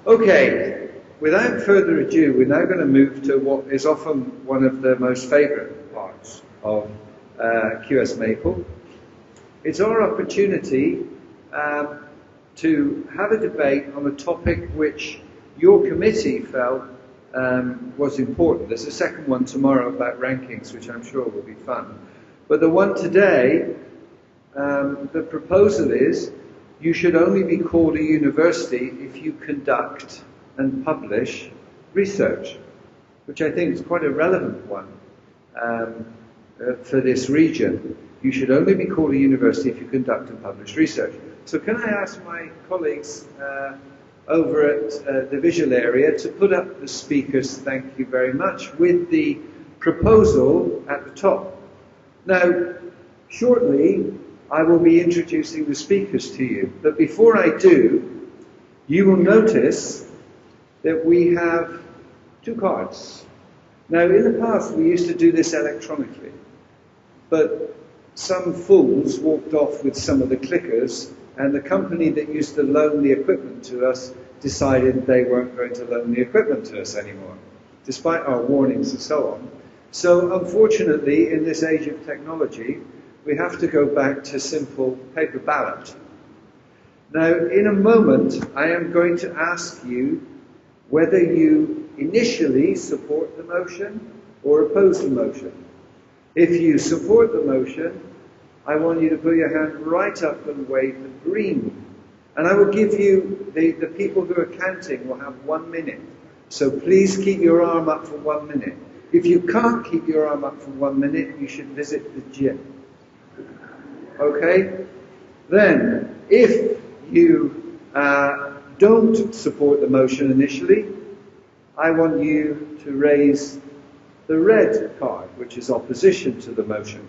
Okay, without further ado, we're now going to move to what is often one of the most favourite parts of QS Maple. It's our opportunity to have a debate on a topic which your committee felt was important. There's a second one tomorrow about rankings, which I'm sure will be fun. But the one today, the proposal is you should only be called a university if you conduct and publish research, which I think is quite a relevant one for this region. You should only be called a university if you conduct and publish research. So can I ask my colleagues over at the visual area to put up the speakers, thank you very much, with the proposal at the top. Now, shortly, I will be introducing the speakers to you. But before I do, you will notice that we have two cards. Now, in the past, we used to do this electronically. But some fools walked off with some of the clickers, and the company that used to loan the equipment to us decided they weren't going to loan the equipment to us anymore, despite our warnings and so on. So, unfortunately, in this age of technology, we have to go back to simple paper ballot. Now, in a moment, I am going to ask you whether you initially support the motion or oppose the motion. If you support the motion, I want you to put your hand right up and wave the green. And I will give you, the people who are counting will have 1 minute. So please keep your arm up for 1 minute. If you can't keep your arm up for 1 minute, you should visit the gym. Okay? Then, if you don't support the motion initially, I want you to raise the red card, which is opposition to the motion.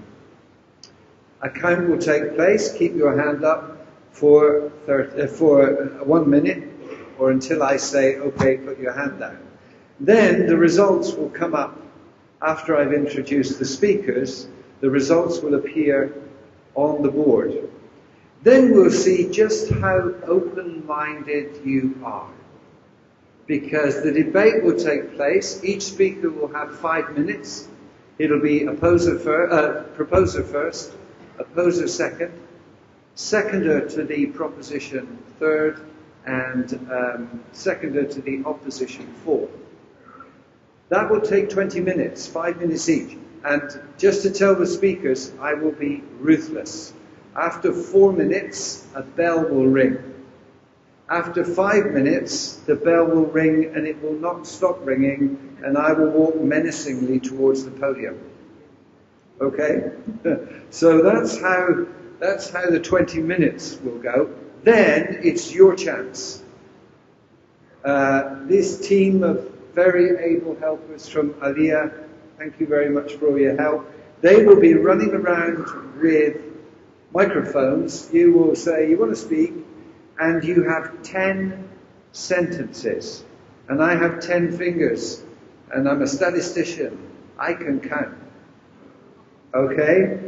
A count will take place. Keep your hand up for 1 minute, or until I say, okay, put your hand down. Then the results will come up after I've introduced the speakers. The results will appear on the board. Then we'll see just how open-minded you are. Because the debate will take place, each speaker will have 5 minutes. It'll be proposer first, opposer second, seconder to the proposition third, and seconder to the opposition fourth. That will take 20 minutes, 5 minutes each. And just to tell the speakers, I will be ruthless. After 4 minutes, a bell will ring. After 5 minutes, the bell will ring and it will not stop ringing, and I will walk menacingly towards the podium. Okay? So that's how the 20 minutes will go. Then it's your chance. This team of very able helpers from Ahlia, thank you very much for all your help. They will be running around with microphones. You will say, you want to speak, and you have 10 sentences. And I have 10 fingers, and I'm a statistician. I can count. Okay?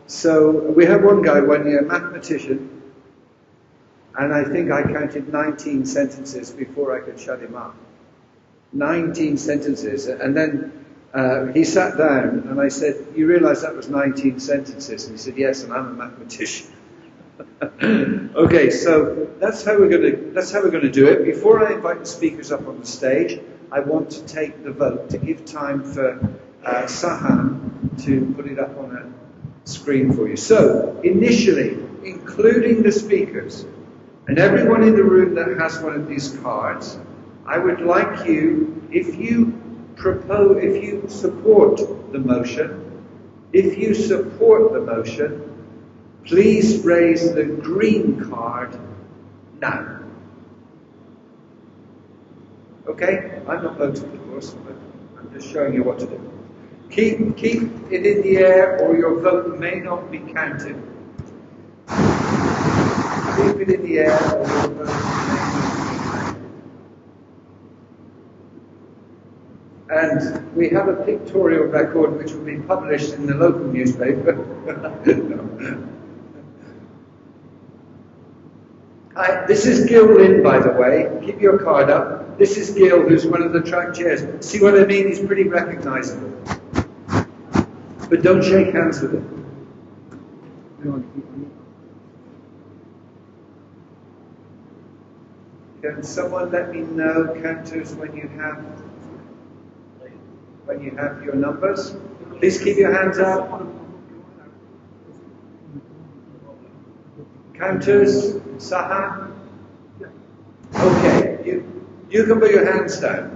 So we had one guy one year, a mathematician, and I think I counted 19 sentences before I could shut him up. 19 sentences. And then he sat down and I said, you realize that was 19 sentences? And he said, yes, and I'm a mathematician. Okay, so that's how we're going to do it. Before I invite the speakers up on the stage, I want to take the vote to give time for Sahan to put it up on a screen for you. So, initially, including the speakers and everyone in the room that has one of these cards, I would like you, if you support the motion, please raise the green card now. Okay? I'm not voting, of course, but I'm just showing you what to do. Keep it in the air or your vote may not be counted. Keep it in the air or your vote may not be counted. And we have a pictorial record which will be published in the local newspaper. No. This is Gil Lynn, by the way. Keep your card up. This is Gil, who's one of the track chairs. See what I mean? He's pretty recognizable. But don't shake hands with him. Can someone let me know, counters, when you have your numbers? Please keep your hands up. Counters, Saha? Okay, you can put your hands down.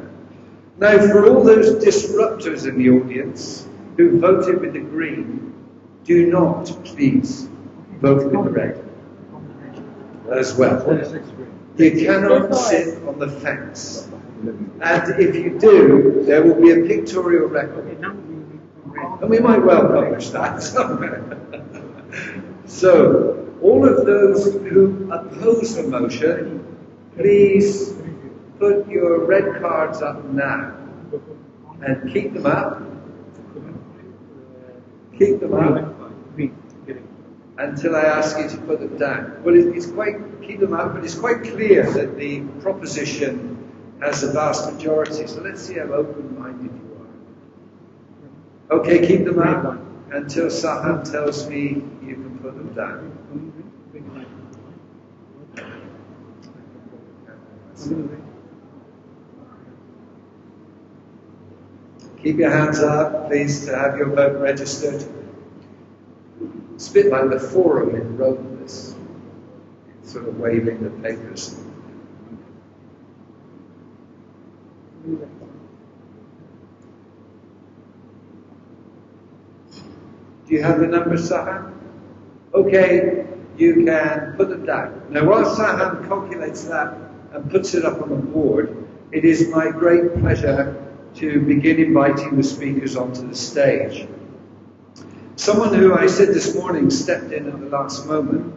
Now, for all those disruptors in the audience who voted with the green, do not, please, vote with the red as well. You cannot sit on the fence. And if you do, there will be a pictorial record. And we might well publish that somewhere. So, all of those who oppose the motion, please put your red cards up now. And keep them up. Keep them up until I ask you to put them down. Well, keep them up, but it's quite clear that the proposition has a vast majority. So let's see how open-minded you are. Okay, keep them up until Sahan tells me you can put them down. Keep your hands up, please, to have your vote registered. It's a bit like the forum in Rome, this sort of waving the papers. Do you have the numbers, Sahan? Okay, you can put them down. Now, while Sahan calculates that and puts it up on the board, it is my great pleasure to begin inviting the speakers onto the stage. Someone who I said this morning stepped in at the last moment,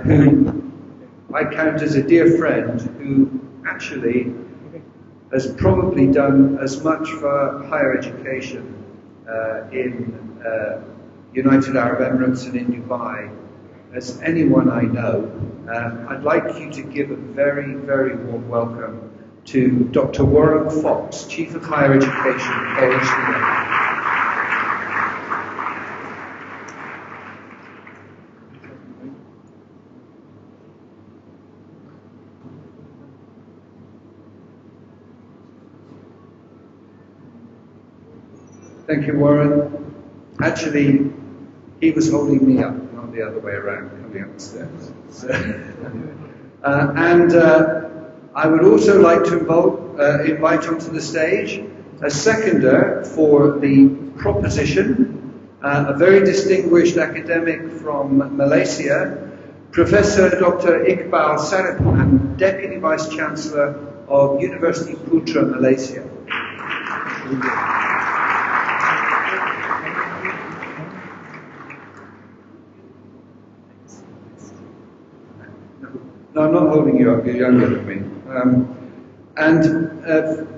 who I count as a dear friend, who actually has probably done as much for higher education in United Arab Emirates and in Dubai as anyone I know. I'd like you to give a very, very warm welcome to Dr. Warren Fox, Chief of Higher Education at AhliaUniversity. Thank you, Warren. Actually, he was holding me up, not the other way around, coming up the stairs. So, I would also like to invite onto the stage a seconder for the proposition, a very distinguished academic from Malaysia, Professor Dr. Iqbal Sarapan, Deputy Vice Chancellor of University Putra, Malaysia. No, I'm not holding you up, you're younger than me.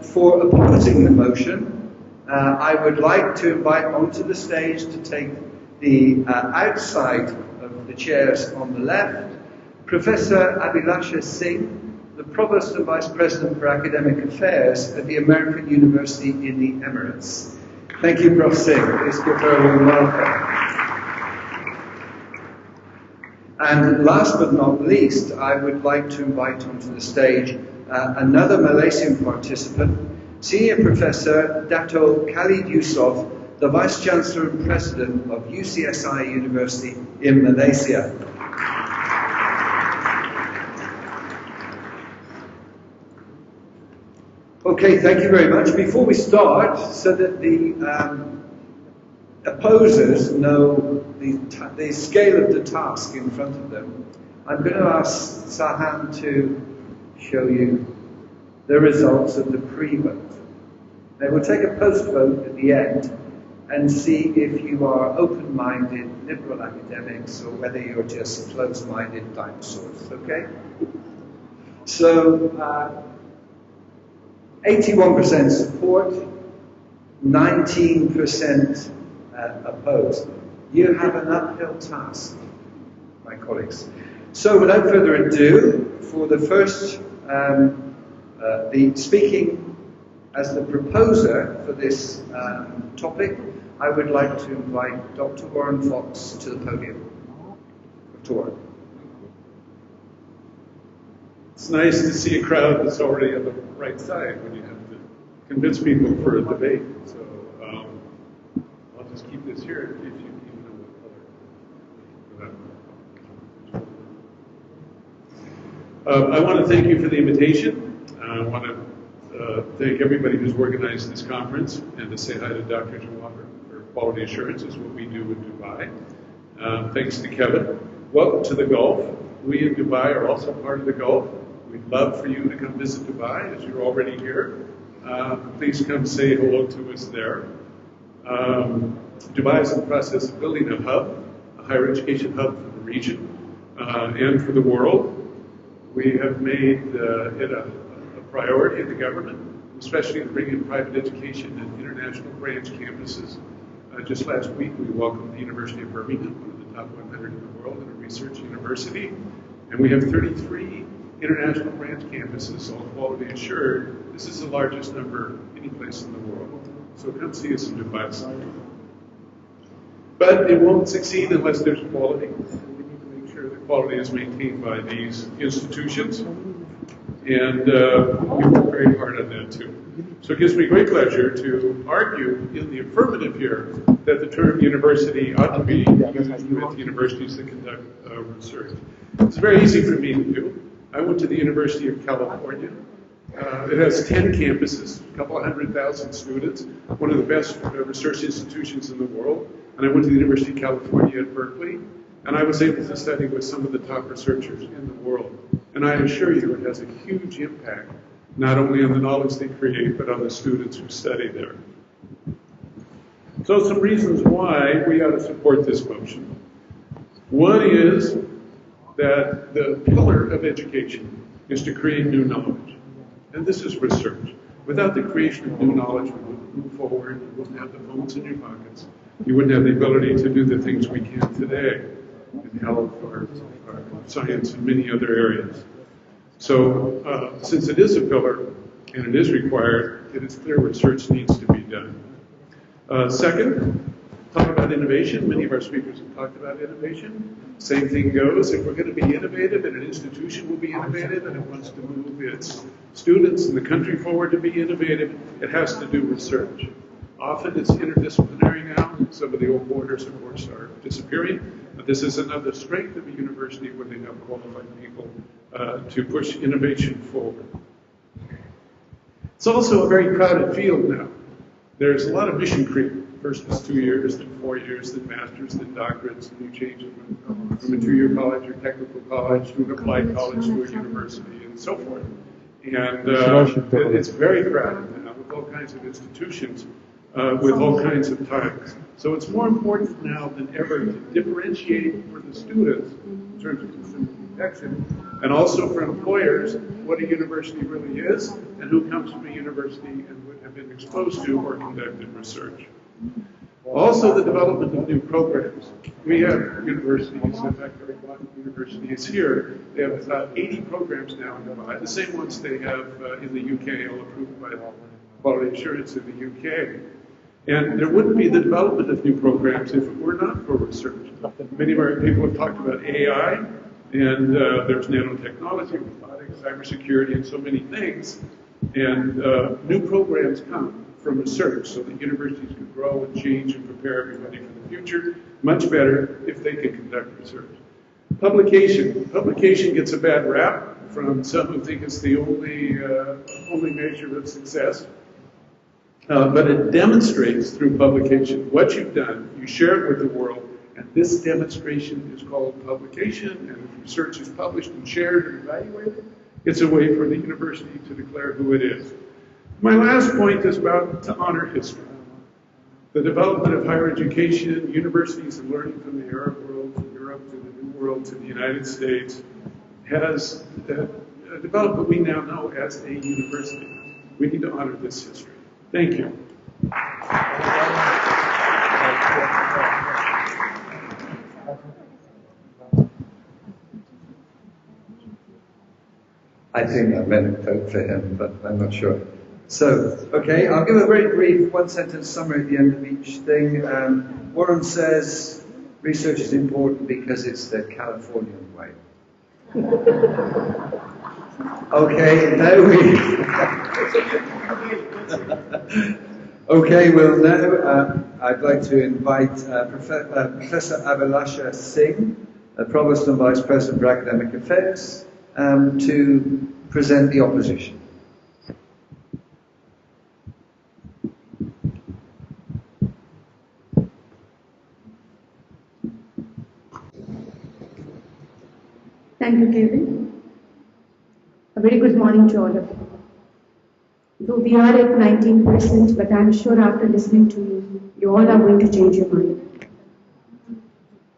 For opposing the motion, I would like to invite onto the stage to take the outside of the chairs on the left, Professor Abhilasha Singh, the Provost and Vice President for Academic Affairs at the American University in the Emirates. Thank you, Prof. Singh. Please give her a warm welcome. And last but not least, I would like to invite onto the stage another Malaysian participant, Senior Professor Dato Khalid Yusof, the Vice Chancellor and President of UCSI University in Malaysia. Okay, thank you very much. Before we start, so that the opposers know the scale of the task in front of them, I'm going to ask Sahan to show you the results of the pre-vote. Now we'll take a post-vote at the end and see if you are open-minded liberal academics or whether you're just closed-minded dinosaurs, okay? So, 81% support, 19% opposed. You have an uphill task, my colleagues. So without further ado, for the first, the speaking as the proposer for this topic, I would like to invite Dr. Warren Fox to the podium. Dr. Warren. It's nice to see a crowd that's already on the right side when you have to convince people for a debate. So I'll just keep this here if you even know what color. I want to thank you for the invitation. I want to thank everybody who's organized this conference and to say hi to Dr. Jawahar for quality assurance is what we do in Dubai. Thanks to Kevin. Welcome to the Gulf. We in Dubai are also part of the Gulf. We'd love for you to come visit Dubai as you're already here. Please come say hello to us there. Dubai is in the process of building a hub, a higher education hub for the region and for the world. We have made it a priority of the government, especially to bring in private education and international branch campuses. Just last week, we welcomed the University of Birmingham, one of the top 100 in the world, and a research university. And we have 33 international branch campuses, all quality assured. This is the largest number any place in the world. So come see us in Dubai. But it won't succeed unless there's quality. We need to make sure that quality is maintained by these institutions. And we work very hard on that too. So it gives me great pleasure to argue in the affirmative here that the term university ought to be used with universities that conduct research. It's very easy for me to do. I went to the University of California. It has 10 campuses, a couple of 100,000 students, one of the best research institutions in the world. And I went to the University of California at Berkeley, and I was able to study with some of the top researchers in the world. And I assure you, it has a huge impact, not only on the knowledge they create, but on the students who study there. So some reasons why we ought to support this motion. One is that the pillar of education is to create new knowledge. And this is research. Without the creation of new knowledge, we wouldn't move forward, you wouldn't have the phones in your pockets, you wouldn't have the ability to do the things we can today in health or science and many other areas. So since it is a pillar and it is required, it is clear research needs to be done. Second, talk about innovation. Many of our speakers have talked about innovation. Same thing goes. If we're going to be innovative and an institution will be innovative and it wants to move its students and the country forward to be innovative, it has to do research. Often it's interdisciplinary now. Some of the old borders, of course, are disappearing. But this is another strength of a university where they have qualified people to push innovation forward. It's also a very crowded field now. There's a lot of mission creep. First it's 2 years, then 4 years, then masters, then doctorates, and you change it from a 2-year college or technical college to an applied college to a university and so forth. And it's very crowded now with all kinds of institutions with all kinds of titles. So it's more important now than ever to differentiate for the students in terms of consumer protection and also for employers what a university really is and who comes from a university and would have been exposed to or conducted research. Also, the development of new programs. We have universities, in fact, every one university is here. They have about 80 programs now in Dubai, the same ones they have in the UK, all approved by quality assurance in the UK. And there wouldn't be the development of new programs if it were not for research. Many of our people have talked about AI, and there's nanotechnology, robotics, cybersecurity, and so many things. And new programs come from research so that universities can grow and change and prepare everybody for the future much better if they can conduct research. Publication. Publication gets a bad rap from some who think it's the only measure of success. But it demonstrates through publication what you've done. You share it with the world, and this demonstration is called publication, and if research is published and shared and evaluated, it's a way for the university to declare who it is. My last point is about to honor history. The development of higher education, universities and learning from the Arab world, from Europe to the New World to the United States, has developed what we now know as a university. We need to honor this history. Thank you. I think I meant vote for him, but I'm not sure. So, okay, I'll give a very brief one-sentence summary at the end of each thing. Warren says research is important because it's the Californian way. Okay, now we... Okay, well now I'd like to invite Professor Abhilasha Singh, Provost and Vice President for Academic Affairs, to present the opposition. Thank you, Kevin. A very good morning to all of you. Though we are at 19%, but I'm sure after listening to you, you all are going to change your mind.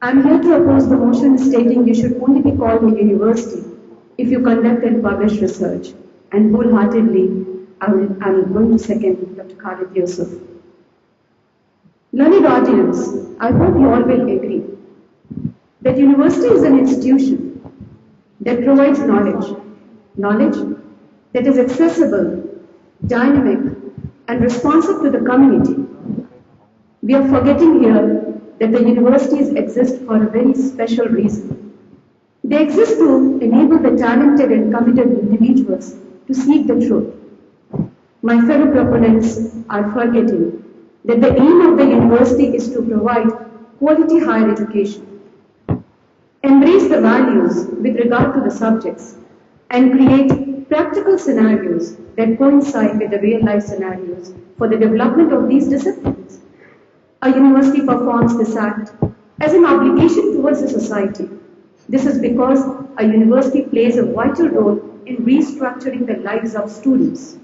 I'm here to oppose the motion stating you should only be called a university if you conduct and publish research. And wholeheartedly, I'm going to second Dr. Khalid Yusuf. Learned audience, I hope you all will agree that university is an institution that provides knowledge that is accessible, dynamic, and responsive to the community. We are forgetting here that the universities exist for a very special reason. They exist to enable the talented and committed individuals to seek the truth. My fellow proponents are forgetting that the aim of the university is to provide quality higher education, embrace the values with regard to the subjects, and create practical scenarios that coincide with the real-life scenarios for the development of these disciplines. A university performs this act as an obligation towards the society. This is because a university plays a vital role in restructuring the lives of students.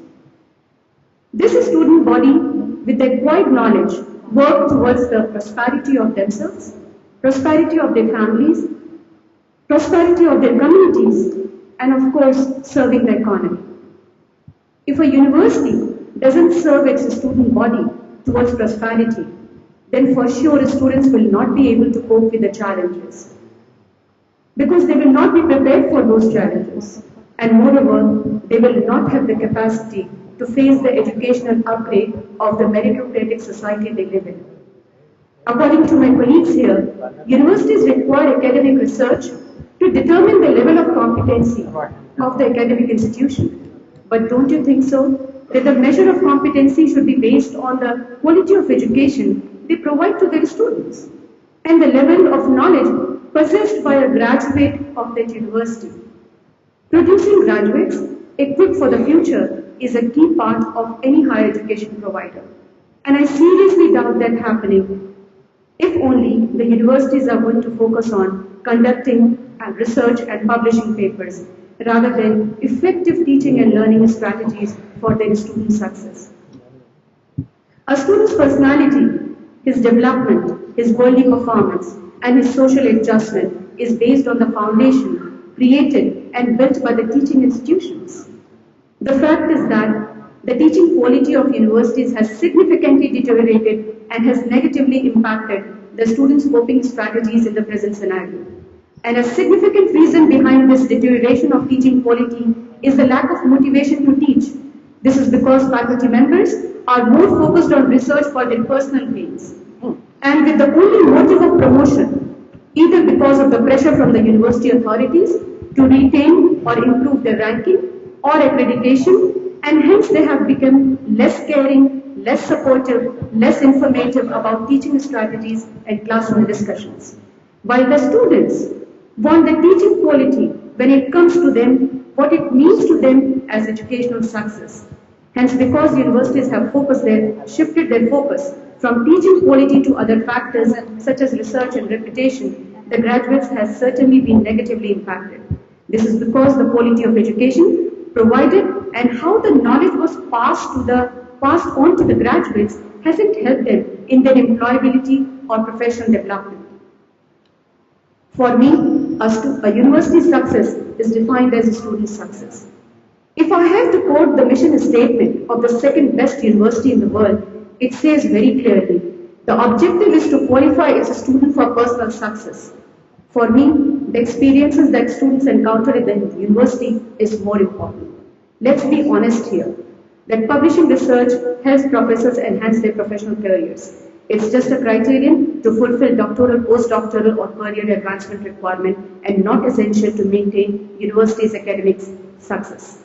This student body, with the acquired knowledge, work towards the prosperity of themselves, prosperity of their families, prosperity of their communities, and of course, serving the economy. If a university doesn't serve its student body towards prosperity, then for sure students will not be able to cope with the challenges, because they will not be prepared for those challenges, and moreover, they will not have the capacity to face the educational upgrade of the meritocratic society they live in. According to my colleagues here, universities require academic research to determine the level of competency of the academic institution. But don't you think so? That the measure of competency should be based on the quality of education they provide to their students and the level of knowledge possessed by a graduate of that university. Producing graduates equipped for the future is a key part of any higher education provider. And I seriously doubt that happening if only the universities are going to focus on conducting research and publishing papers rather than effective teaching and learning strategies for their student success. A student's personality, his development, his worldly performance, and his social adjustment is based on the foundation created and built by the teaching institutions. The fact is that the teaching quality of universities has significantly deteriorated and has negatively impacted the students' coping strategies in the present scenario. And a significant reason behind this deterioration of teaching quality is the lack of motivation to teach. This is because faculty members are more focused on research for their personal gains, and with the only motive of promotion, either because of the pressure from the university authorities to retain or improve their ranking or accreditation, and hence they have become less caring, less supportive, less informative about teaching strategies and classroom discussions. While the students want the teaching quality when it comes to them, what it means to them as educational success. Hence, because universities have shifted their focus from teaching quality to other factors such as research and reputation, the graduates has certainly been negatively impacted. This is because the quality of education provided and how the knowledge was passed on to the graduates hasn't helped them in their employability or professional development. For me, a university's success is defined as a student's success. If I have to quote the mission statement of the second best university in the world, it says very clearly, the objective is to qualify as a student for personal success. For me, the experiences that students encounter at the university is more important. Let's be honest here, that publishing research helps professors enhance their professional careers. It's just a criterion to fulfill doctoral, postdoctoral or career advancement requirement and not essential to maintain university's academic success.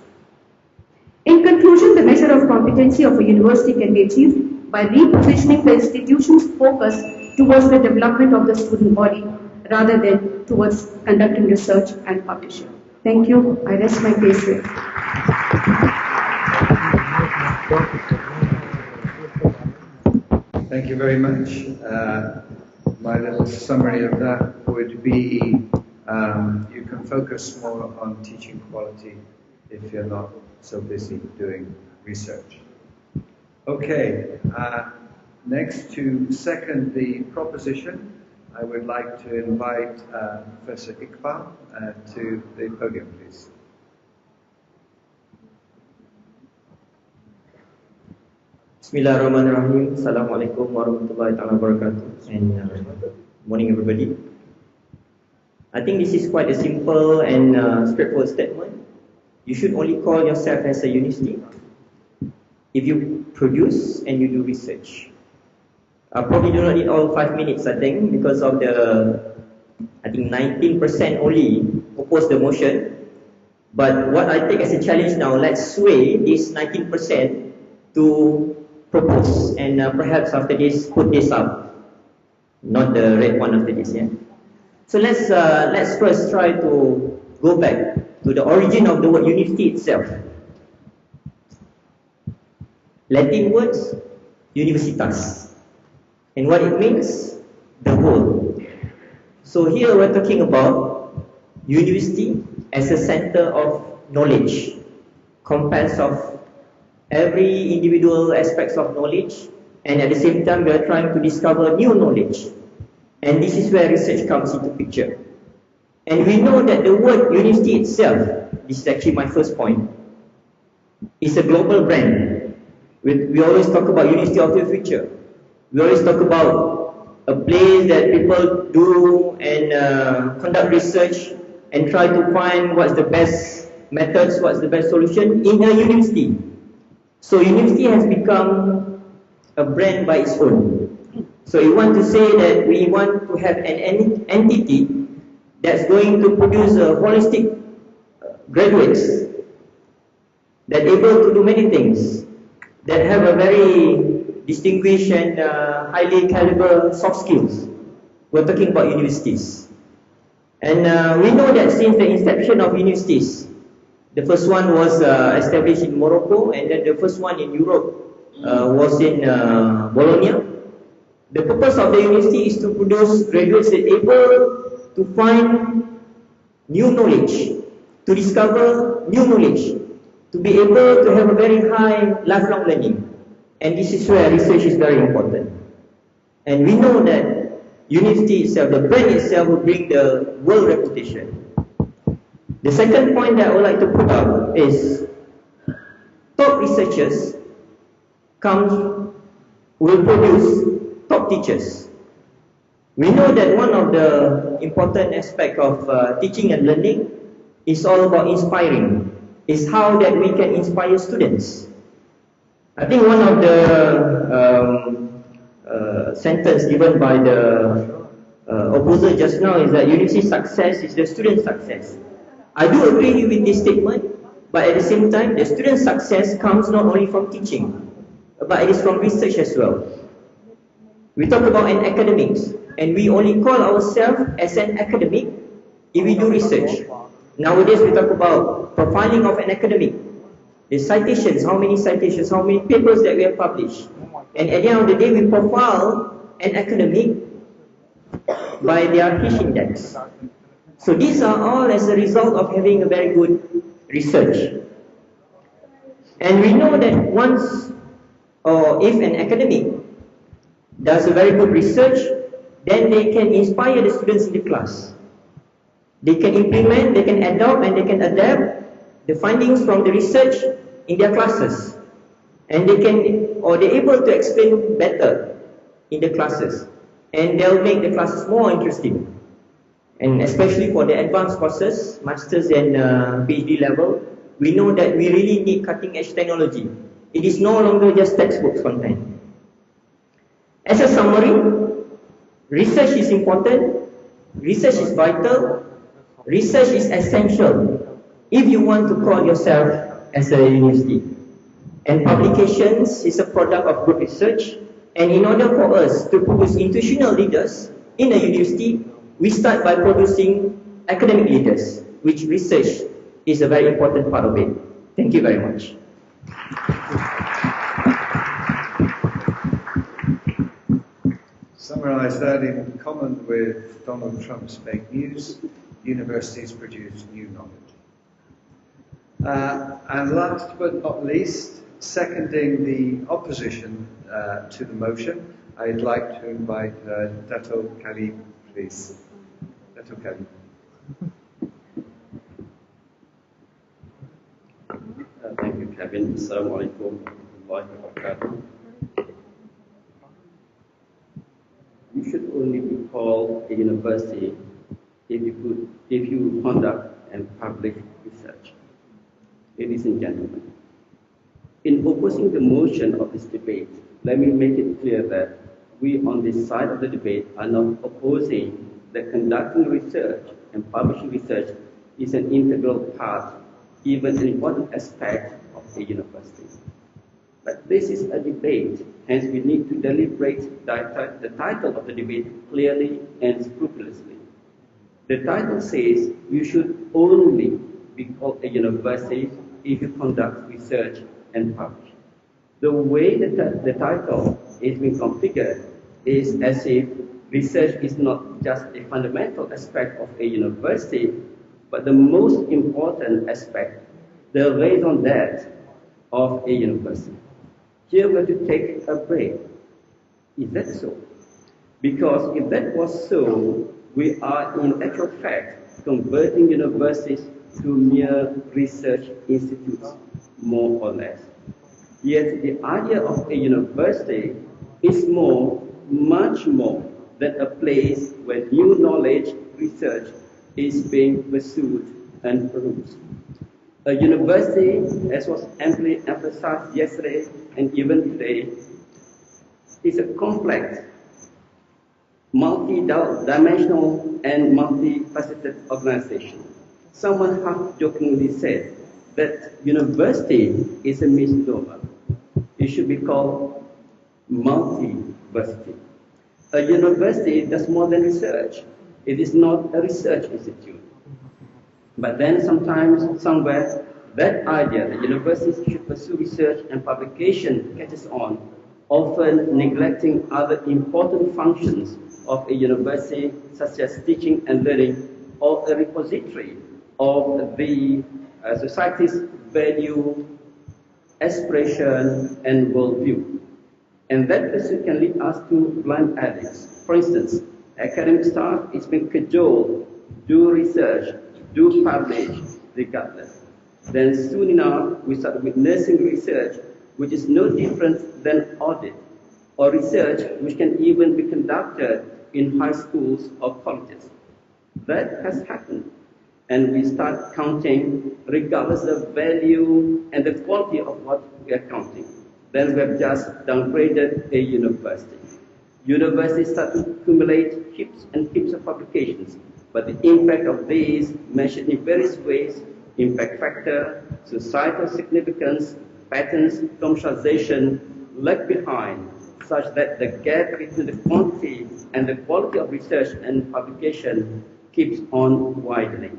In conclusion, the measure of competency of a university can be achieved by repositioning the institution's focus towards the development of the student body rather than towards conducting research and publishing. Thank you. I rest my case here. Thank you very much. My little summary of that would be you can focus more on teaching quality if you're not so busy doing research. Okay, next to second the proposition, I would like to invite Professor Iqbal to the podium, please. Bismillahirrahmanirrahim. Assalamualaikum warahmatullahi wabarakatuh. And morning, everybody. I think this is quite a simple and straightforward statement. You should only call yourself as a university if you produce and you do research. I probably do not need all 5 minutes, I think, because of the, I think 19% only oppose the motion. But what I take as a challenge now, let's sway this 19% to propose, and perhaps after this, put this up. Not the red one after this, yeah? So let's first try to go back to the origin of the word university itself. Latin words, universitas. And what it means, the whole. So here we're talking about university as a center of knowledge, composed of every individual aspects of knowledge, and at the same time we are trying to discover new knowledge. And this is where research comes into picture. And we know that the word university itself, this is actually my first point, is a global brand. We always talk about University of the Future. We always talk about a place that people do and conduct research and try to find what's the best methods, what's the best solution in a university. So university has become a brand by its own. So we want to say that we want to have an entity that's going to produce a holistic graduates that are able to do many things, that have a very distinguished and highly caliber soft skills. We're talking about universities. And we know that since the inception of universities, the first one was established in Morocco, and then the first one in Europe was in Bologna. The purpose of the university is to produce graduates that are able to find new knowledge, to discover new knowledge, to be able to have a very high lifelong learning. And this is where research is very important. And we know that university itself, the brand itself, will bring the world reputation. The second point that I would like to put up is top researchers will produce top teachers. We know that one of the important aspects of teaching and learning is all about inspiring. Is how that we can inspire students. I think one of the sentence given by the opposer just now is that university success is the student success. I do agree with this statement, but at the same time, the student success comes not only from teaching, but it is from research as well. We talk about an academics, and we only call ourselves as an academic if we do research. Nowadays, we talk about profiling of an academic. The citations, how many papers that we have published. And at the end of the day, we profile an academic by their H index. So these are all as a result of having a very good research. And we know that once, or if an academic does a very good research, then they can inspire the students in the class. They can implement, they can adopt, and they can adapt the findings from the research in their classes. And they can, or they're able to explain better in the classes. And they'll make the classes more interesting. And especially for the advanced courses, masters and PhD level, we know that we really need cutting edge technology. It is no longer just textbooks content. As a summary, research is important, research is vital, research is essential if you want to call yourself as a university. And publications is a product of good research, and in order for us to produce institutional leaders in a university, we start by producing academic leaders, which research is a very important part of it. Thank you very much. Summarize that in common with Donald Trump's fake news, universities produce new knowledge. And last but not least, seconding the opposition to the motion, I'd like to invite Dato Khalid, please. Dato Khalid. Thank you, Kevin. Assalamu alaikum warahmatullahi wabarakatuh. You should only be called a university if you conduct and publish research. Ladies and gentlemen, in opposing the motion of this debate, let me make it clear that we on this side of the debate are not opposing that conducting research and publishing research is an integral part, even an important aspect of a university. But this is a debate, hence we need to deliberate the title of the debate clearly and scrupulously. The title says you should only be called a university if you conduct research and publish. The way that the title is being configured is as if research is not just a fundamental aspect of a university, but the most important aspect, the raison d'etre of a university. Here we're to take a break. Is that so? Because if that was so, we are in actual fact converting universities to mere research institutes, more or less. Yet the idea of a university is much more than a place where new knowledge, research is being pursued and produced. A university, as was amply emphasized yesterday and even today, is a complex, multi-dimensional and multifaceted organization. Someone half-jokingly said that university is a misnomer. It should be called multi-versity. A university does more than research. It is not a research institute. But then sometimes, somewhere, that idea that universities should pursue research and publication catches on, often neglecting other important functions of a university, such as teaching and learning, or a repository of the society's value, aspiration, and worldview. And that pursuit can lead us to blind alleys. For instance, academic staff is being cajoled, do research, do publish, regardless. Then soon enough, we start witnessing research which is no different than audit, or research which can even be conducted in high schools or colleges. That has happened. And we start counting regardless of the value and the quality of what we are counting. Then we have just downgraded a university. Universities start to accumulate heaps and heaps of publications, but the impact of these, measured in various ways, impact factor, societal significance, patterns, commercialization, lag behind, such that the gap between the quantity and the quality of research and publication keeps on widening.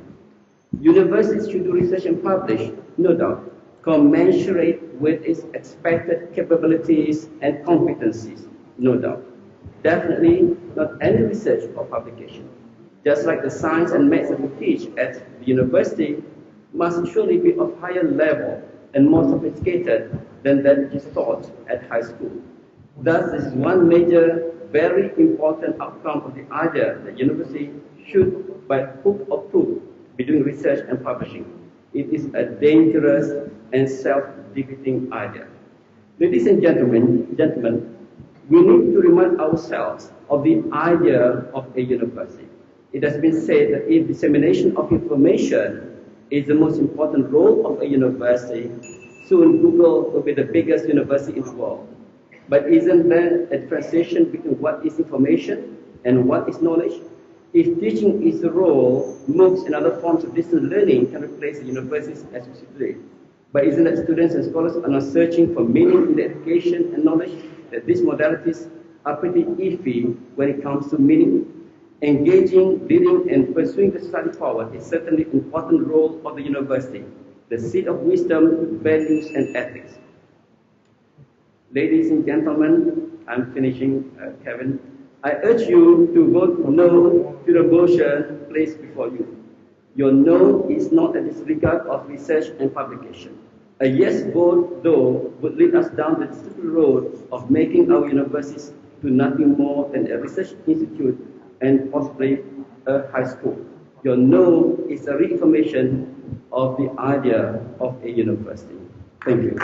Universities should do research and publish, no doubt, commensurate with its expected capabilities and competencies, no doubt. Definitely not any research or publication. Just like the science and maths that we teach at the university must surely be of higher level and more sophisticated than that which is taught at high school. Thus, this is one major, very important outcome of the idea that university should, by hook or crook, be doing research and publishing. It is a dangerous and self-defeating idea. Ladies and gentlemen, we need to remind ourselves of the idea of a university. It has been said that if dissemination of information is the most important role of a university, soon Google will be the biggest university in the world. But isn't there a differentiation between what is information and what is knowledge? If teaching is the role, MOOCs and other forms of distance learning can replace the universities as we see today. But isn't that students and scholars are not searching for meaning in the education and knowledge, that these modalities are pretty iffy when it comes to meaning? Engaging, leading, and pursuing the study forward is certainly an important role of the university, the seat of wisdom, values, and ethics. Ladies and gentlemen, I'm finishing, Kevin. I urge you to vote no to the motion placed before you. Your no is not a disregard of research and publication. A yes vote, though, would lead us down the slippery road of making our universities to nothing more than a research institute and possibly a high school. Your no is a reaffirmation of the idea of a university. Thank you.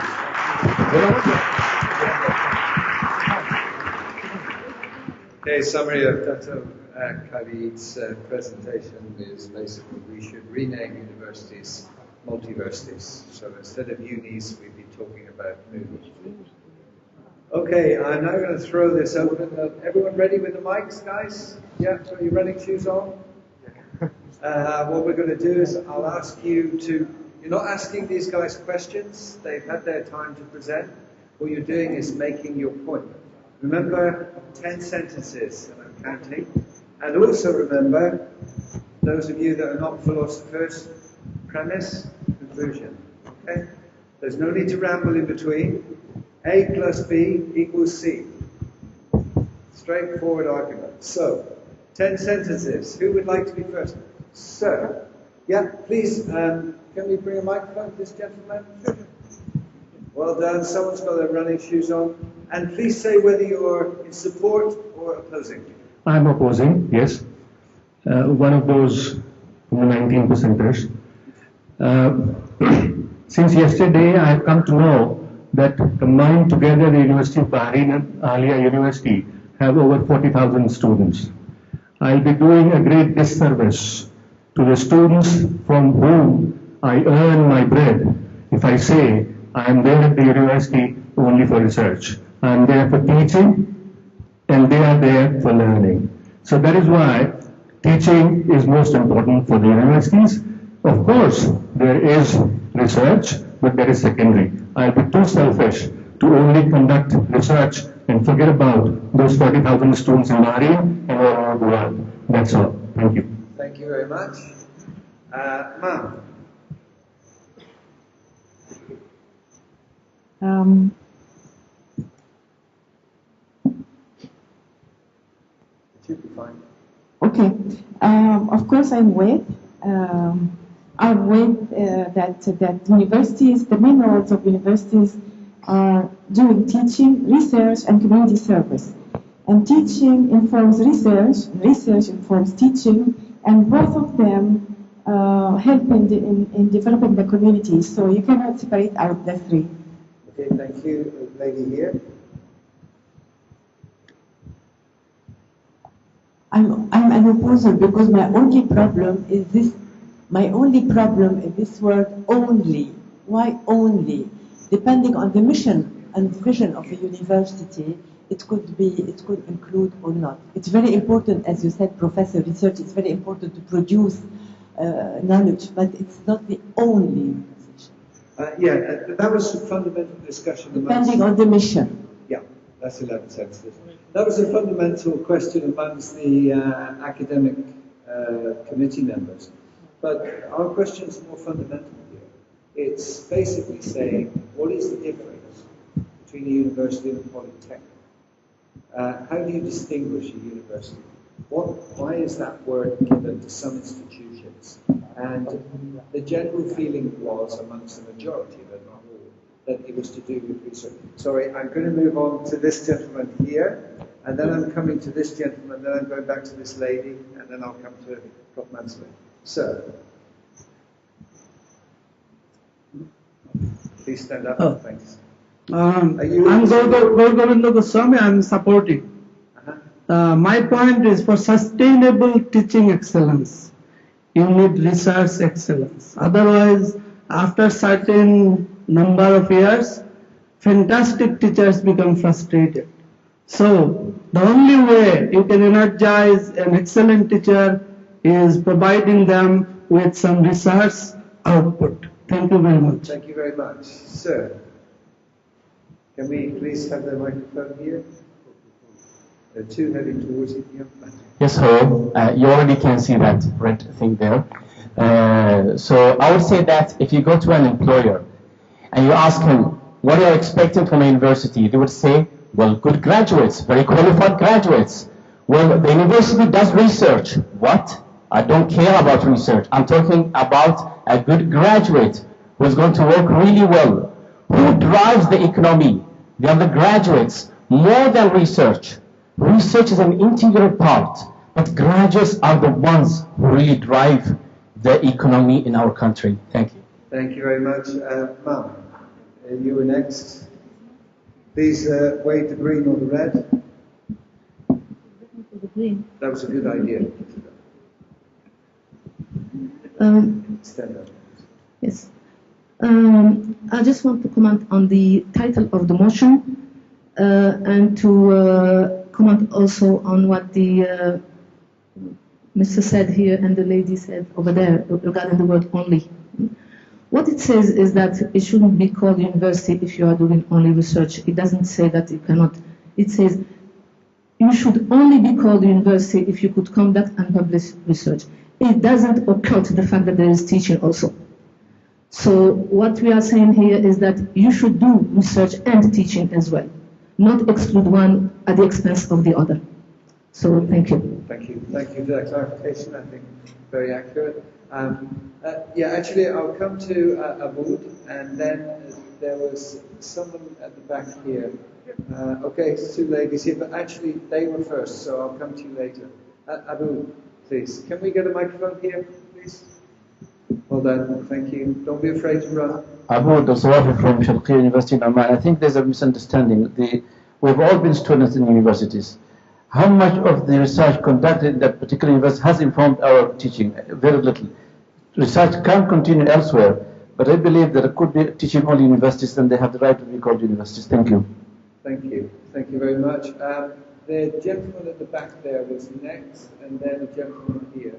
Okay, summary of Dr. Khalid's presentation is basically we should rename universities multiversities. So instead of unis, we'd be talking about movies. Okay, I'm now going to throw this open. Everyone ready with the mics, guys? Yeah, got your running shoes on? What we're going to do is I'll ask you to, you're not asking these guys questions. They've had their time to present. What you're doing is making your point. Remember, 10 sentences, and I'm counting. And also remember, those of you that are not philosophers, premise, conclusion. Okay? There's no need to ramble in between. A plus B equals C. Straightforward argument. So, 10 sentences. Who would like to be first? Sir. Yeah, please, can we bring a microphone to this gentleman? Sure. Well done. Someone's got their running shoes on. And please say whether you're in support or opposing. I'm opposing, yes. One of those from the 19 percenters. Since yesterday, I have come to know that combined together the University of Bahrain and Ahlia University have over 40,000 students. I'll be doing a great disservice to the students from whom I earn my bread if I say I am there at the university only for research. I am there for teaching and they are there for learning. So that is why teaching is most important for the universities. Of course, there is research, but that is secondary. I'll be too selfish to only conduct research and forget about those 40,000 students in Bahrain and all over the world. That's all. Thank you. Thank you very much. Ma'am. Should be fine. Okay. Of course, I'm with that universities, the main roles of universities are doing teaching, research, and community service. And teaching informs research, research informs teaching, and both of them help in developing the community. So you cannot separate out the three. Okay, thank you. Lady here. I'm an opposer because my only problem is this word only. Why only? Depending on the mission and vision of a university, it could include or not. It's very important, as you said, Professor, research is very important to produce knowledge, but it's not the only position. That was a fundamental discussion. Depending on the mission. Yeah, that's 11 sentences. That was a fundamental question amongst the academic committee members. But our question is more fundamental here. It's basically saying, what is the difference between a university and a polytechnic? How do you distinguish a university? Why is that word given to some institutions? And the general feeling was, amongst the majority, but not all, that it was to do with research. Sorry, I'm going to move on to this gentleman here, and then I'm coming to this gentleman, then I'm going back to this lady, and then I'll come to Prof. Mansfield. Sir. Please stand up. Thanks. I'm Gaurav Goswami. I'm supporting. My point is, for sustainable teaching excellence, you need research excellence. Otherwise, after certain number of years, fantastic teachers become frustrated. So, the only way you can energize an excellent teacher is providing them with some research output. Thank you very much. Thank you very much. Sir, can we please have the microphone here? There are two heading towards it here. Yes, hello. You already can see that red thing there. So I would say that if you go to an employer and you ask him, what are you expecting from a university? They would say, well, good graduates, very qualified graduates. Well, the university does research. What? I don't care about research. I'm talking about a good graduate who's going to work really well. Who drives the economy? They are the graduates, more than research. Research is an integral part, but graduates are the ones who really drive the economy in our country. Thank you. Thank you very much. Ma'am, you were next. Please wave the green or the red. That was a good idea. Stand up. Yes. I just want to comment on the title of the motion and to comment also on what the Mr. said here and the lady said over there regarding the word only. What it says is that it shouldn't be called university if you are doing only research. It doesn't say that you cannot. It says you should only be called university if you could conduct and publish research. It doesn't occult the fact that there is teaching also. So what we are saying here is that you should do research and teaching as well, not exclude one at the expense of the other. So thank you. Thank you. Thank you for that clarification. I think very accurate. Yeah, actually, I'll come to Aboud, and then there was someone at the back here. Okay, it's two ladies here, but actually they were first, so I'll come to you later. Aboud, please. Can we get a microphone here, please? Well done. Thank you. Don't be afraid to run. Aboud Al-Sawafi from Sharqiya University in Oman. I think there's a misunderstanding. We've all been students in universities. How much of the research conducted in that particular university has informed our teaching? Very little. Research can continue elsewhere, but I believe that it could be teaching all universities, and they have the right to be called universities. Thank you. Thank you. Thank you very much. The gentleman at the back there was next, and then the gentleman here.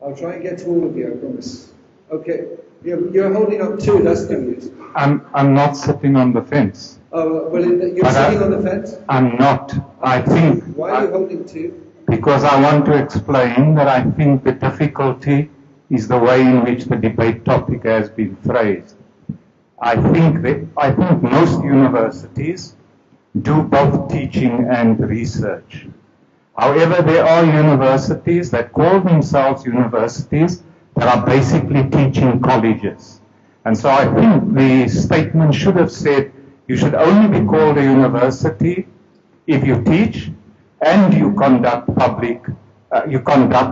I'll try and get to all of you, I promise. Okay. You're holding up two, that's no use. I'm not sitting on the fence. Oh, well, you're sitting on the fence? I'm not. I think... Why are you holding two? Because I want to explain that I think the difficulty is the way in which the debate topic has been phrased. I think most universities do both teaching and research. However, there are universities that call themselves universities that are basically teaching colleges. And so I think the statement should have said you should only be called a university if you teach and you conduct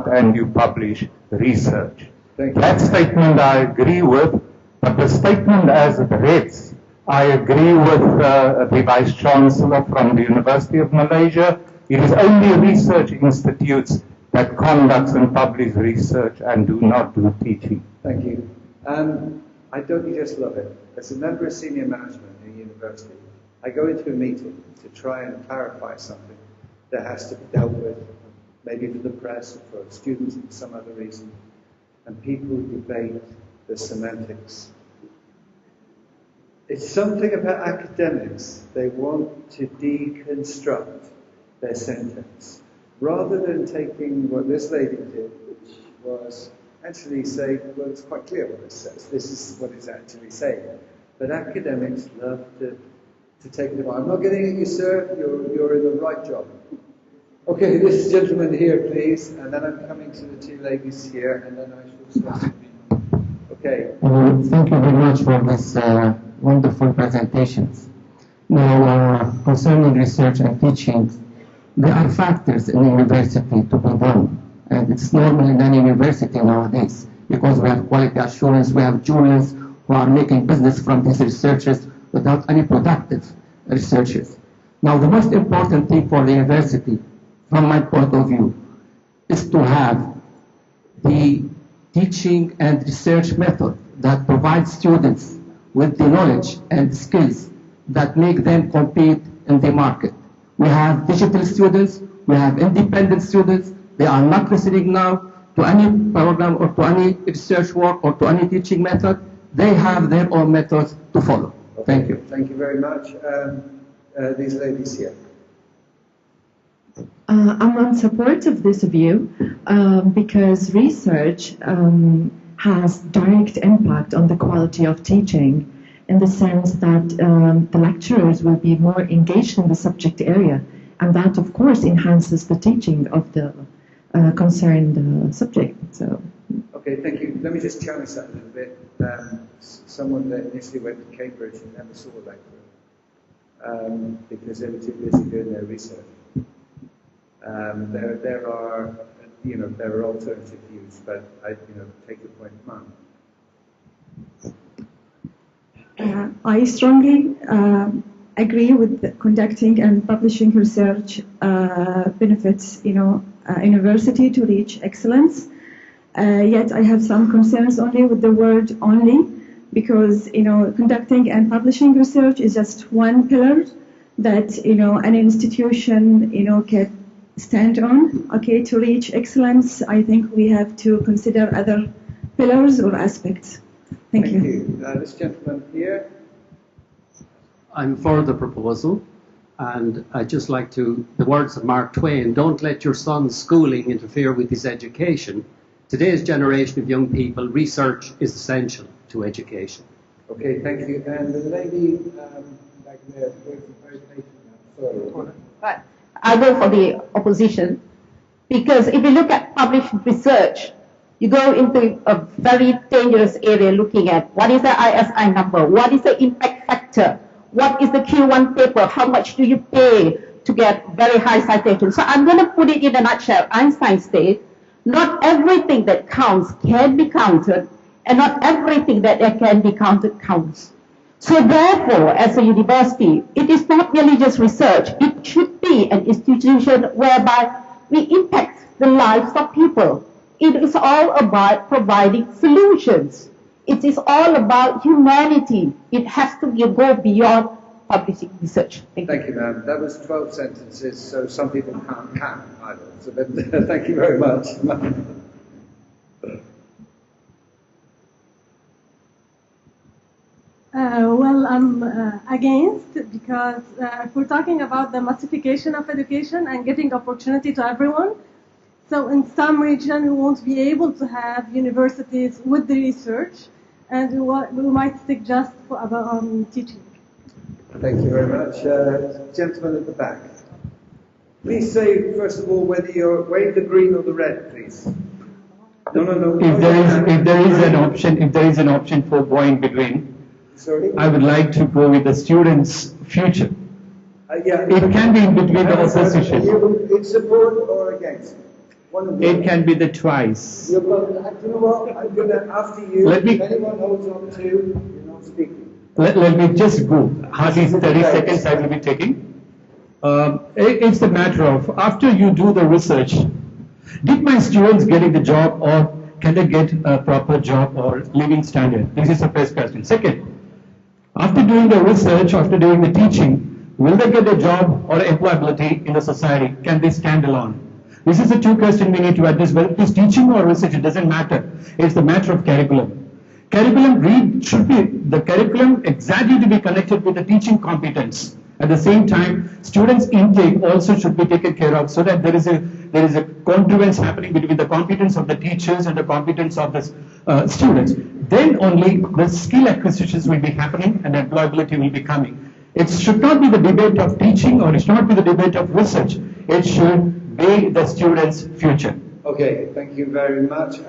and you publish research. That statement I agree with, but the statement as it reads, I agree with the Vice Chancellor from the University of Malaysia. It is only research institutes that conducts and publish research and do not do teaching. Thank you. I don't just love it. As a member of senior management in a university, I go into a meeting to try and clarify something that has to be dealt with, maybe for the press or for students for some other reason, and people debate the semantics. It's something about academics. They want to deconstruct their sentence, rather than taking what this lady did, which was actually say, well, it's quite clear what it says. This is what it's actually saying. But academics love to take them on. I'm not getting at you, sir. You're in the right job. Okay, this gentleman here, please, and then I'm coming to the two ladies here, and then I shall start. Okay. Thank you very much for this wonderful presentations. Now, concerning research and teaching, there are factors in the university to be done, and it's normal in any university nowadays, because we have quality assurance, we have juniors who are making business from these researchers without any productive researchers. Now, the most important thing for the university, from my point of view, is to have the teaching and research method that provides students with the knowledge and skills that make them compete in the market. We have digital students, we have independent students. They are not listening now to any program or to any research work or to any teaching method. They have their own methods to follow. Okay. Thank you. Thank you very much. These ladies here. I'm in support of this view because research has direct impact on the quality of teaching in the sense that the lecturers will be more engaged in the subject area, and that of course enhances the teaching of the concerned subject. So. Okay, thank you. Let me just challenge that a little bit. Someone that initially went to Cambridge and never saw a lecturer because they were too busy doing their research. There are alternative views, but I take your point, Ma'am. I strongly agree with conducting and publishing research benefits, university to reach excellence. Yet I have some concerns only with the word only, because conducting and publishing research is just one pillar that an institution can stand on. Okay, to reach excellence, I think we have to consider other pillars or aspects. Thank you. This gentleman here. I'm for the proposal, and I'd just like to, the words of Mark Twain, don't let your son's schooling interfere with his education. Today's generation of young people, research is essential to education. Okay, thank you. And the lady back there, very patient now. But I go for the opposition, because if you look at published research, you go into a very dangerous area looking at what is the ISI number, what is the impact factor, what is the Q1 paper, how much do you pay to get very high citation. So I'm going to put it in a nutshell. Einstein said, not everything that counts can be counted, and not everything that can be counted counts. So therefore, as a university, it is not merely just research. It should be an institution whereby we impact the lives of people. It is all about providing solutions. It is all about humanity. It has to go beyond publishing research. Thank you, ma'am. That was 12 sentences, so some people can't count either. So thank you very much. Well, I'm against, because if we're talking about the massification of education and getting opportunity to everyone, so in some region we won't be able to have universities with the research, and we might stick just about teaching. Thank you very much. Gentleman at the back. Please say, first of all, whether you're wave the green or the red, please. No. If there is an option for going between, sorry? I would like to go with the student's future. Yeah. It can be in between the opposition. Are you in support or against? It can be the twice. You know what? I'm going to, after you, if anyone holds on to, you're not speaking. Let me just go. Hardly 30 seconds I will be taking. It's a matter of, after you do the research, did my students getting the job, or can they get a proper job or living standard? This is the first question. Second, after doing the research, after doing the teaching, will they get a job or employability in the society? Can they stand alone? This is the two questions we need to address. Whether it is teaching or research, it doesn't matter. It's the matter of curriculum. Curriculum should be the curriculum exactly to be connected with the teaching competence. At the same time, students' intake also should be taken care of, so that there is a congruence happening between the competence of the teachers and the competence of the students. Then only the skill acquisitions will be happening and employability will be coming. It should not be the debate of teaching, or it should not be the debate of research. It should be the students' future. Okay, thank you very much.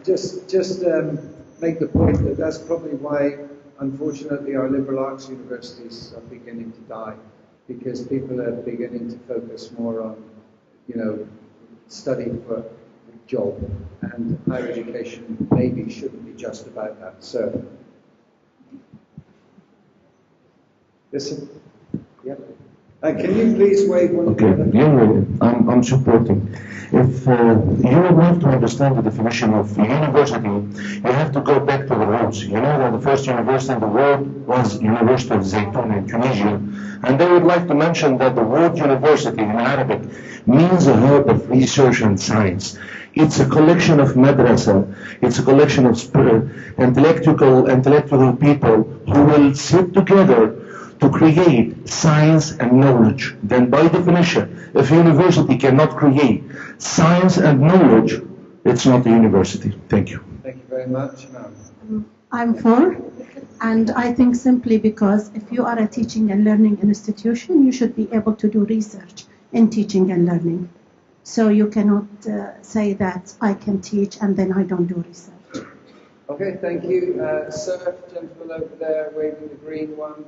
Just make the point that that's probably why, unfortunately, our liberal arts universities are beginning to die, because people are beginning to focus more on, study for a job, and higher education maybe shouldn't be just about that. So, listen. Yeah. Can you please wave one? Okay, I'm supporting. If you would like to understand the definition of university, you have to go back to the roots. You know that the first university in the world was University of Zaytun in Tunisia, and they would like to mention that the word university in Arabic means a hub of research and science. It's a collection of madrasa. It's a collection of intellectual people who will sit together to create science and knowledge. Then by definition, if a university cannot create science and knowledge, it's not a university. Thank you. Thank you very much. I'm for, and I think simply because if you are a teaching and learning institution, you should be able to do research in teaching and learning. So you cannot say that I can teach and then I don't do research. Okay, thank you. Sir, gentleman over there waving the green one.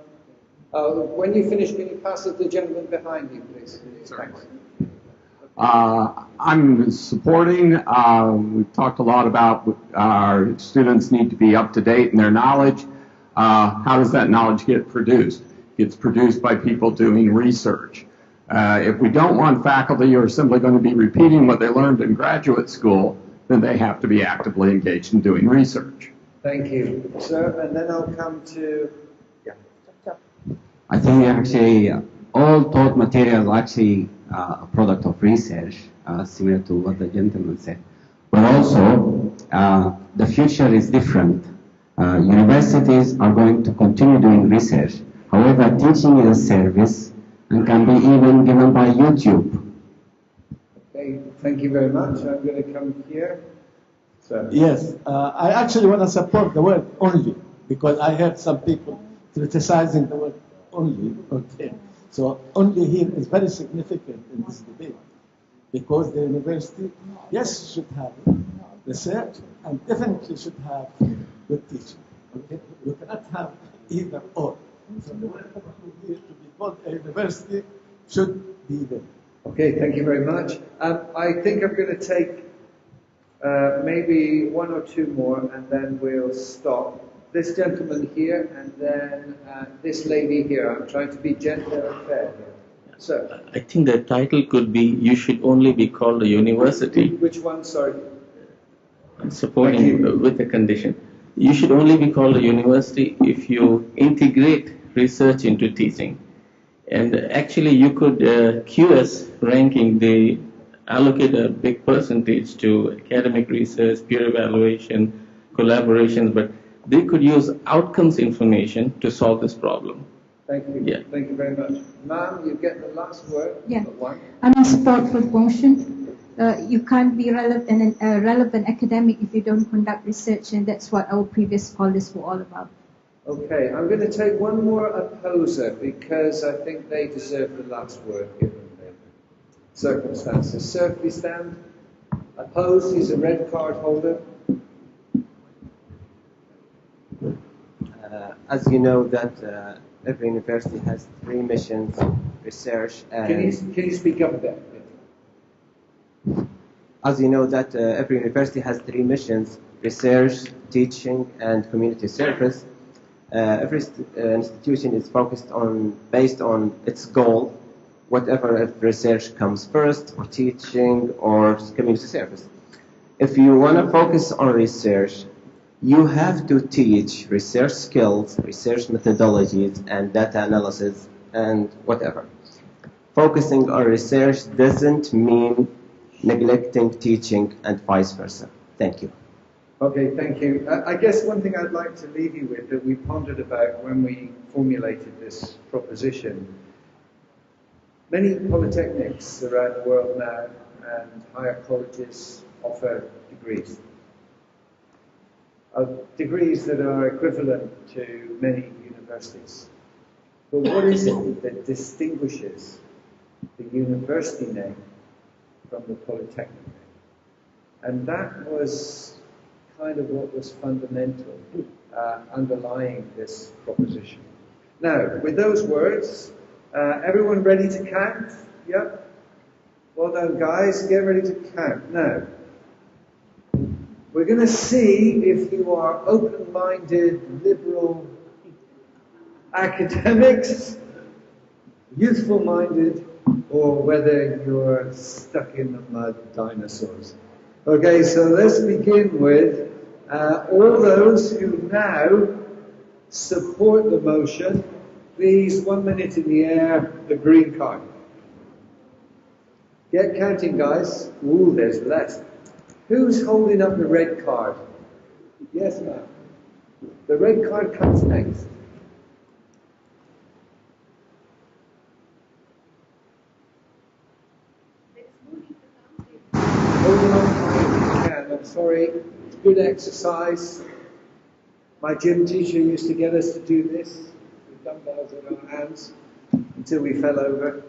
When you finish, can you pass it to the gentleman behind you, please? Thanks. I'm supporting. We've talked a lot about our students need to be up to date in their knowledge. How does that knowledge get produced? It's produced by people doing research. If we don't want faculty who are simply going to be repeating what they learned in graduate school, then they have to be actively engaged in doing research. Thank you, sir. And then I'll come to... I think actually all taught materials are actually a product of research, similar to what the gentleman said. But also, the future is different. Universities are going to continue doing research. However, teaching is a service and can be even given by YouTube. Okay, thank you very much. I'm going to come here. So. Yes, I actually want to support the word only, because I heard some people criticizing the word only. Okay. So only here is very significant in this debate, because the university, yes, should have research and definitely should have good teaching. Okay? You cannot have either or. So the word here to be called a university should be there. Okay, thank you very much. I think I'm going to take maybe one or two more and then we'll stop. This gentleman here and then this lady here. I'm trying to be gentle and fair here. So, I think the title could be, you should only be called a university. Which one, sorry? I'm supporting you with a condition. You should only be called a university if you integrate research into teaching. And actually you could, QS ranking, they allocate a big percentage to academic research, peer evaluation, collaborations, but they could use outcomes information to solve this problem. Thank you. Yeah. Thank you very much. Ma'am, you get the last word. Yeah. One. I'm in support for the motion. You can't be relevant academic if you don't conduct research, and that's what our previous callers were all about. Okay, I'm going to take one more opposer because I think they deserve the last word given the circumstances. Sir, please stand. Opposed, he's a red card holder. As you know that every university has three missions: research and... Can you speak up a bit? As you know that every university has three missions: research, teaching, and community service. Every institution is based on its goal, whatever if research comes first, or teaching, or community service. If you want to focus on research, you have to teach research skills, research methodologies, and data analysis, and whatever. Focusing on research doesn't mean neglecting teaching and vice versa. Thank you. Okay, thank you. I guess one thing I'd like to leave you with that we pondered about when we formulated this proposition. Many polytechnics around the world now and higher colleges offer degrees. Degrees that are equivalent to many universities. But what is it that distinguishes the university name from the polytechnic name? And that was kind of what was fundamental underlying this proposition. Now, with those words, everyone ready to count? Yep. Well done, guys. Get ready to count. Now, we're going to see if you are open-minded, liberal academics, youthful-minded, or whether you're stuck in the mud dinosaurs. Okay, so let's begin with all those who now support the motion. Please, 1 minute in the air, the green card. Get counting, guys. Ooh, there's less. Who's holding up the red card? Yes, ma'am. The red card comes next. Hold them up high if you can. I'm sorry. It's good exercise. My gym teacher used to get us to do this with dumbbells in our hands until we fell over.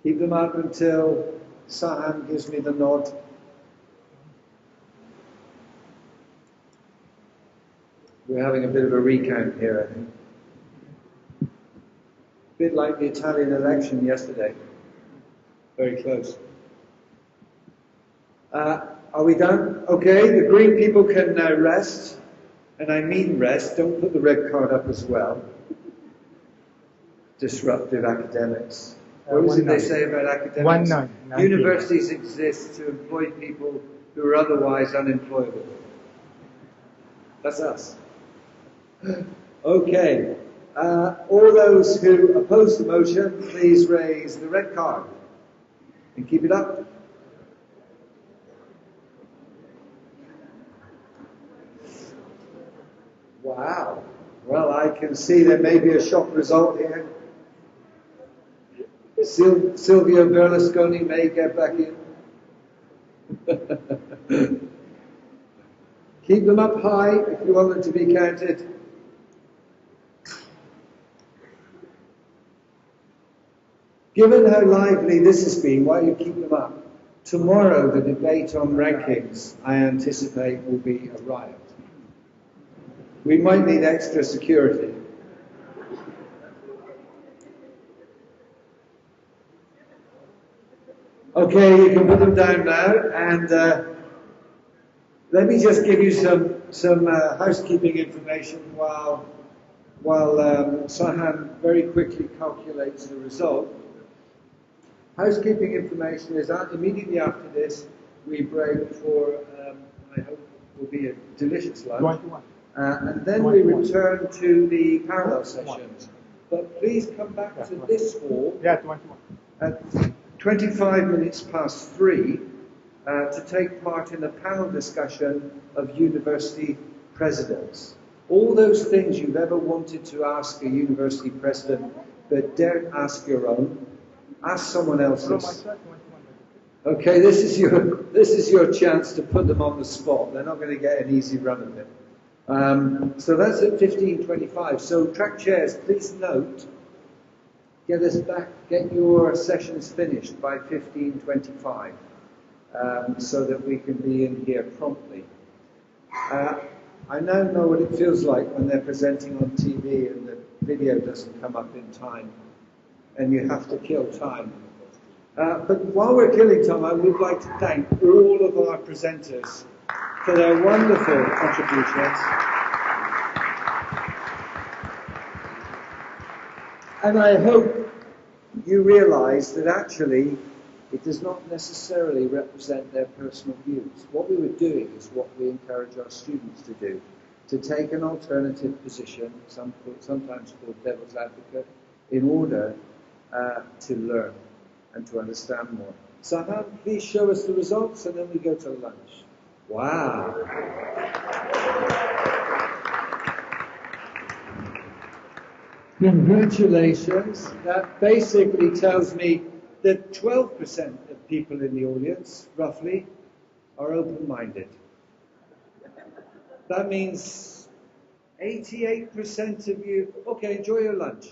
Keep them up until Saham gives me the nod. We're having a bit of a recount here, I think. A bit like the Italian election yesterday. Very close. Are we done? Okay, the green people can now rest. And I mean rest. Don't put the red card up as well. Disruptive academics. What is it they say about academics? Universities exist to employ people who are otherwise unemployable. That's us. Okay. All those who oppose the motion, please raise the red card. And keep it up. Wow. Well, I can see there may be a shock result here. Silvio Berlusconi may get back in. Keep them up high if you want them to be counted. Given how lively this has been, why you keep them up? Tomorrow, the debate on rankings, I anticipate, will be a riot. We might need extra security. Okay, you can put them down now, and let me just give you some housekeeping information while Sahan very quickly calculates the result. Housekeeping information is that immediately after this, we break for, I hope will be a delicious lunch. And then we return to the parallel sessions. But please come back to this hall at 25 minutes past 3 to take part in a panel discussion of university presidents. All those things you've ever wanted to ask a university president but daren't ask your own, ask someone else's. Okay, this is your chance to put them on the spot. They're not going to get an easy run of it. So that's at 15:25. So track chairs, please note, get us back, get your sessions finished by 15:25, so that we can be in here promptly. I now know what it feels like when they're presenting on TV and the video doesn't come up in time, and you have to kill time. But while we're killing time, I would like to thank all of our presenters for their wonderful contributions. And I hope you realize that actually it does not necessarily represent their personal views. What we were doing is what we encourage our students to do, to take an alternative position, sometimes called devil's advocate, in order to learn and to understand more. Sahan, please show us the results and then we go to lunch. Wow. Congratulations. That basically tells me that 12% of people in the audience, roughly, are open-minded. That means 88% of you, okay, enjoy your lunch.